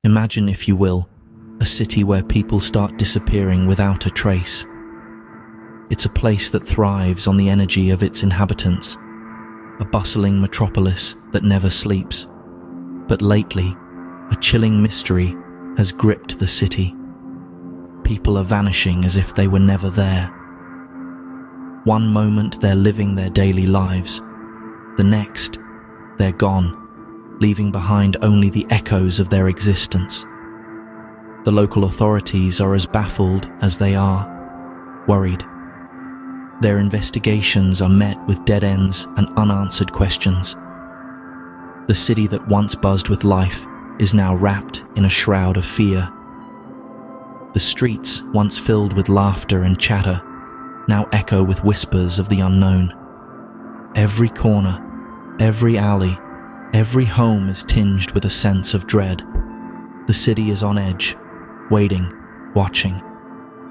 Imagine, if you will, a city where people start disappearing without a trace. It's a place that thrives on the energy of its inhabitants, a bustling metropolis that never sleeps. But lately, a chilling mystery has gripped the city. People are vanishing as if they were never there. One moment they're living their daily lives, the next, they're gone, leaving behind only the echoes of their existence. The local authorities are as baffled as they are worried. Their investigations are met with dead ends and unanswered questions. The city that once buzzed with life is now wrapped in a shroud of fear. The streets, once filled with laughter and chatter, now echo with whispers of the unknown. Every corner, every alley, every home is tinged with a sense of dread. The city is on edge, waiting, watching.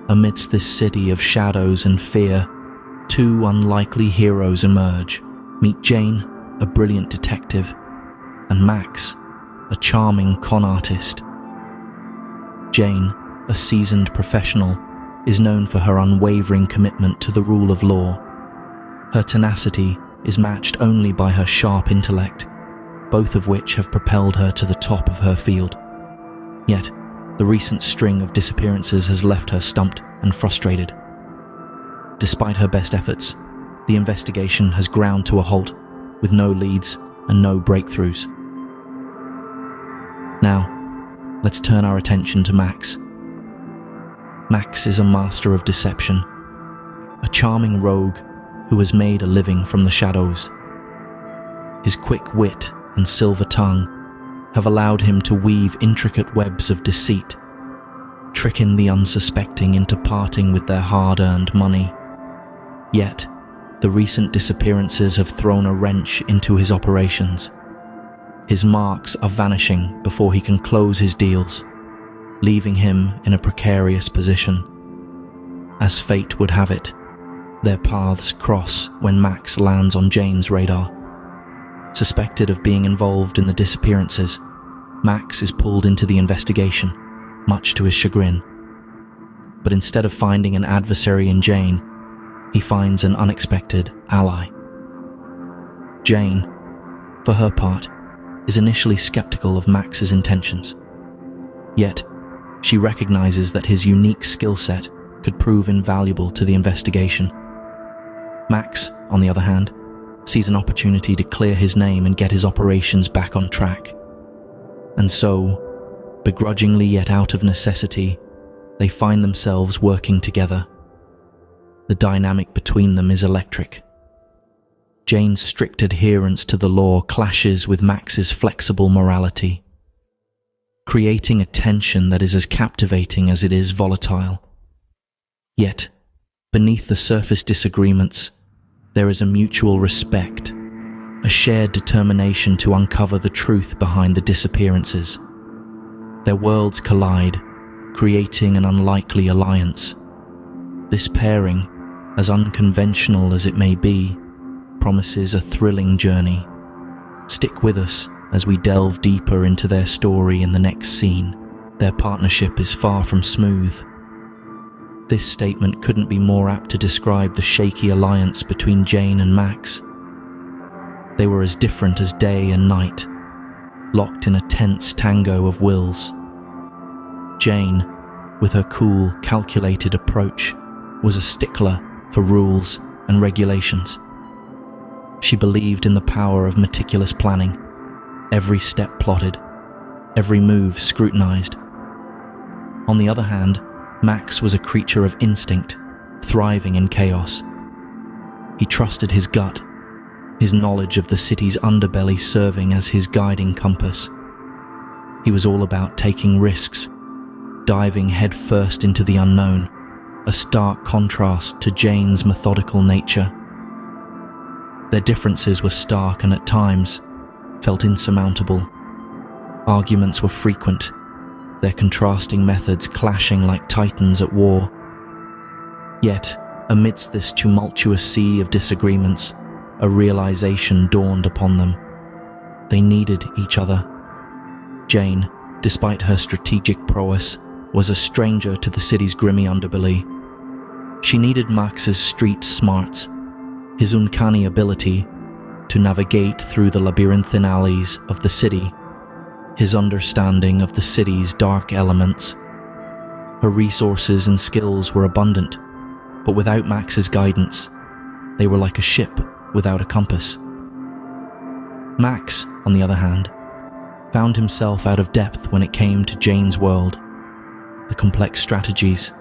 Amidst this city of shadows and fear, two unlikely heroes emerge. Meet Jane, a brilliant detective, and Max, a charming con artist. Jane, a seasoned professional, is known for her unwavering commitment to the rule of law. Her tenacity is matched only by her sharp intellect, both of which have propelled her to the top of her field. Yet, the recent string of disappearances has left her stumped and frustrated. Despite her best efforts, the investigation has ground to a halt, with no leads and no breakthroughs. Now, let's turn our attention to Max. Max is a master of deception, a charming rogue who has made a living from the shadows. His quick wit and silver tongue have allowed him to weave intricate webs of deceit, tricking the unsuspecting into parting with their hard-earned money. Yet, the recent disappearances have thrown a wrench into his operations. His marks are vanishing before he can close his deals, leaving him in a precarious position. As fate would have it, their paths cross when Max lands on Jane's radar. Suspected of being involved in the disappearances, Max is pulled into the investigation, much to his chagrin. But instead of finding an adversary in Jane, he finds an unexpected ally. Jane, for her part, is initially skeptical of Max's intentions. Yet, she recognizes that his unique skill set could prove invaluable to the investigation. Max, on the other hand, sees an opportunity to clear his name and get his operations back on track. And so, begrudgingly yet out of necessity, they find themselves working together. The dynamic between them is electric. Jane's strict adherence to the law clashes with Max's flexible morality, creating a tension that is as captivating as it is volatile. Yet, beneath the surface disagreements, there is a mutual respect, a shared determination to uncover the truth behind the disappearances. Their worlds collide, creating an unlikely alliance. This pairing, as unconventional as it may be, promises a thrilling journey. Stick with us as we delve deeper into their story in the next scene. Their partnership is far from smooth. This statement couldn't be more apt to describe the shaky alliance between Jane and Max. They were as different as day and night, locked in a tense tango of wills. Jane, with her cool, calculated approach, was a stickler for rules and regulations. She believed in the power of meticulous planning, every step plotted, every move scrutinized. On the other hand, Max was a creature of instinct, thriving in chaos. He trusted his gut, his knowledge of the city's underbelly serving as his guiding compass. He was all about taking risks, diving headfirst into the unknown, a stark contrast to Jane's methodical nature. Their differences were stark and at times felt insurmountable. Arguments were frequent, their contrasting methods clashing like titans at war. Yet, amidst this tumultuous sea of disagreements, a realization dawned upon them. They needed each other. Jane, despite her strategic prowess, was a stranger to the city's grimy underbelly. She needed Max's street smarts, his uncanny ability to navigate through the labyrinthine alleys of the city, his understanding of the city's dark elements. Her resources and skills were abundant, but without Max's guidance, they were like a ship without a compass. Max, on the other hand, found himself out of depth when it came to Jane's world. The complex strategies,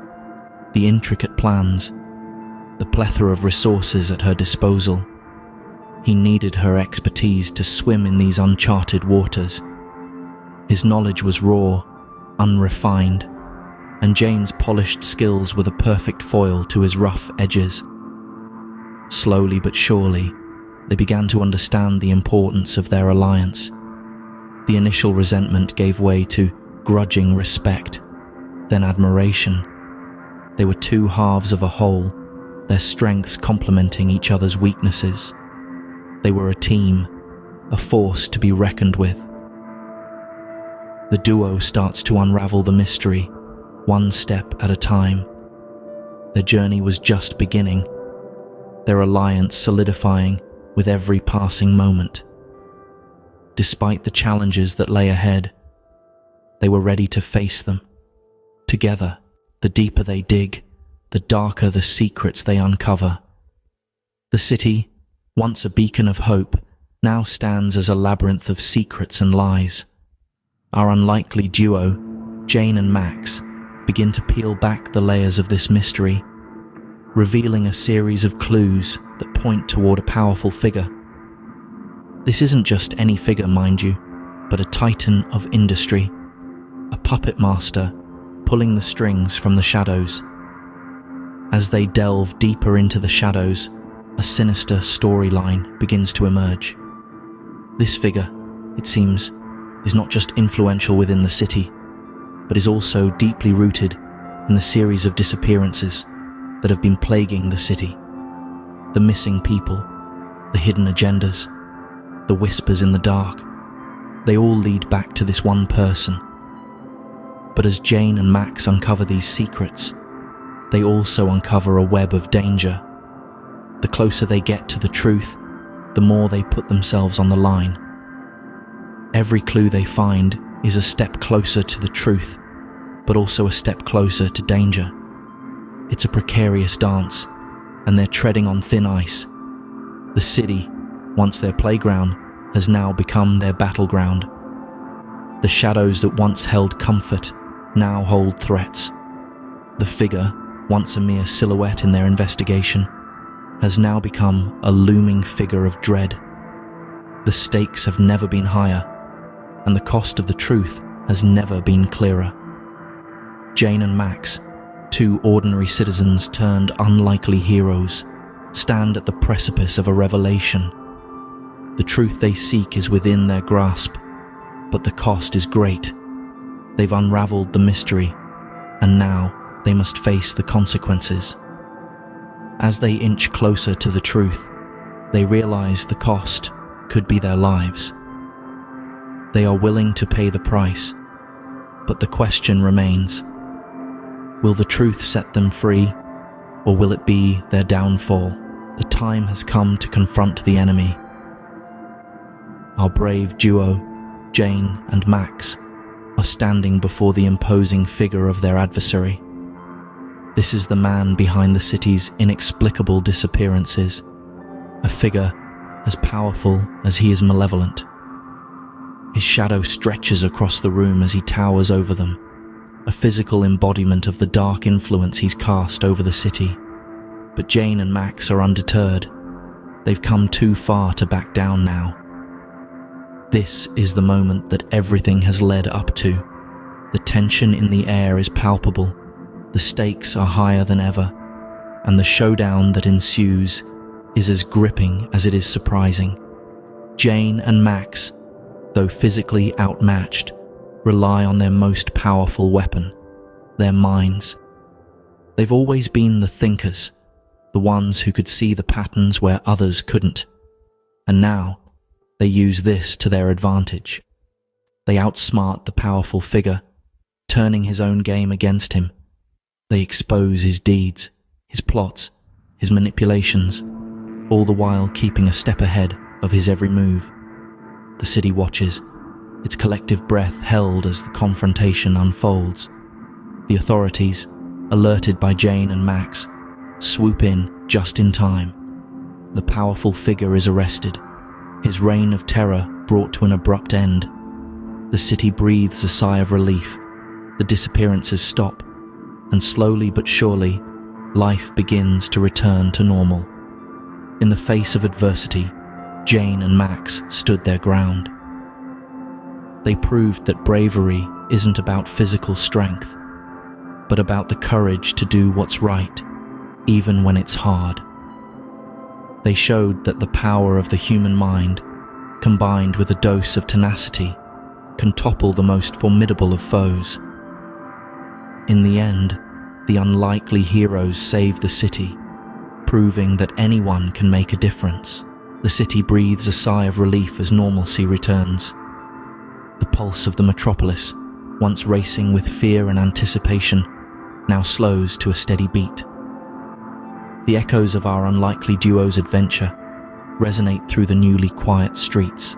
the intricate plans, the plethora of resources at her disposal. He needed her expertise to swim in these uncharted waters. His knowledge was raw, unrefined, and Jane's polished skills were the perfect foil to his rough edges. Slowly but surely, they began to understand the importance of their alliance. The initial resentment gave way to grudging respect, then admiration. They were two halves of a whole, their strengths complementing each other's weaknesses. They were a team, a force to be reckoned with. The duo starts to unravel the mystery, one step at a time. Their journey was just beginning, their alliance solidifying with every passing moment. Despite the challenges that lay ahead, they were ready to face them. Together, the deeper they dig, the darker the secrets they uncover. The city, once a beacon of hope, now stands as a labyrinth of secrets and lies. Our unlikely duo, Jane and Max, begin to peel back the layers of this mystery, revealing a series of clues that point toward a powerful figure. This isn't just any figure, mind you, but a titan of industry, a puppet master pulling the strings from the shadows. As they delve deeper into the shadows, a sinister storyline begins to emerge. This figure, it seems, is not just influential within the city, but is also deeply rooted in the series of disappearances that have been plaguing the city. The missing people, the hidden agendas, the whispers in the dark, they all lead back to this one person. But as Jane and Max uncover these secrets, they also uncover a web of danger. The closer they get to the truth, the more they put themselves on the line. Every clue they find is a step closer to the truth, but also a step closer to danger. It's a precarious dance, and they're treading on thin ice. The city, once their playground, has now become their battleground. The shadows that once held comfort now hold threats. The figure, once a mere silhouette in their investigation, has now become a looming figure of dread. The stakes have never been higher, and the cost of the truth has never been clearer. Jane and Max, two ordinary citizens turned unlikely heroes, stand at the precipice of a revelation. The truth they seek is within their grasp, but the cost is great. They've unraveled the mystery, and now they must face the consequences. As they inch closer to the truth, they realize the cost could be their lives. They are willing to pay the price, but the question remains: will the truth set them free, or will it be their downfall? The time has come to confront the enemy. Our brave duo, Jane and Max, are standing before the imposing figure of their adversary. This is the man behind the city's inexplicable disappearances, a figure as powerful as he is malevolent. His shadow stretches across the room as he towers over them, a physical embodiment of the dark influence he's cast over the city. But Jane and Max are undeterred. They've come too far to back down now. This is the moment that everything has led up to. The tension in the air is palpable. The stakes are higher than ever, and the showdown that ensues is as gripping as it is surprising. Jane and Max, though physically outmatched, rely on their most powerful weapon, their minds. They've always been the thinkers, the ones who could see the patterns where others couldn't. And now, they use this to their advantage. They outsmart the powerful figure, turning his own game against him. They expose his deeds, his plots, his manipulations, all the while keeping a step ahead of his every move. The city watches, its collective breath held as the confrontation unfolds. The authorities, alerted by Jane and Max, swoop in just in time. The powerful figure is arrested, his reign of terror brought to an abrupt end. The city breathes a sigh of relief. The disappearances stop, and slowly but surely, life begins to return to normal. In the face of adversity, Jane and Max stood their ground. They proved that bravery isn't about physical strength, but about the courage to do what's right, even when it's hard. They showed that the power of the human mind, combined with a dose of tenacity, can topple the most formidable of foes. In the end, the unlikely heroes saved the city, proving that anyone can make a difference. The city breathes a sigh of relief as normalcy returns. The pulse of the metropolis, once racing with fear and anticipation, now slows to a steady beat. The echoes of our unlikely duo's adventure resonate through the newly quiet streets.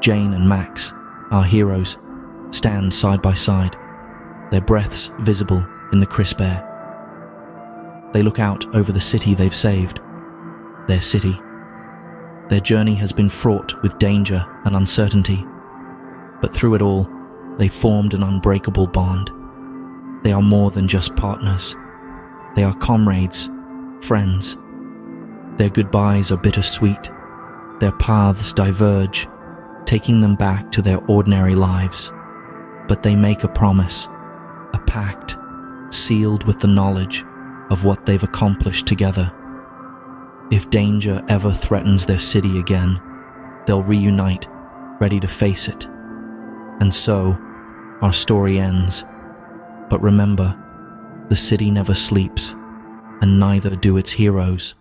Jane and Max, our heroes, stand side by side, their breaths visible in the crisp air. They look out over the city they've saved, their city. Their journey has been fraught with danger and uncertainty, but through it all, they formed an unbreakable bond. They are more than just partners. They are comrades, friends. Their goodbyes are bittersweet. Their paths diverge, taking them back to their ordinary lives. But they make a promise, a pact, sealed with the knowledge of what they've accomplished together. If danger ever threatens their city again, they'll reunite, ready to face it. And so, our story ends. But remember, the city never sleeps, and neither do its heroes.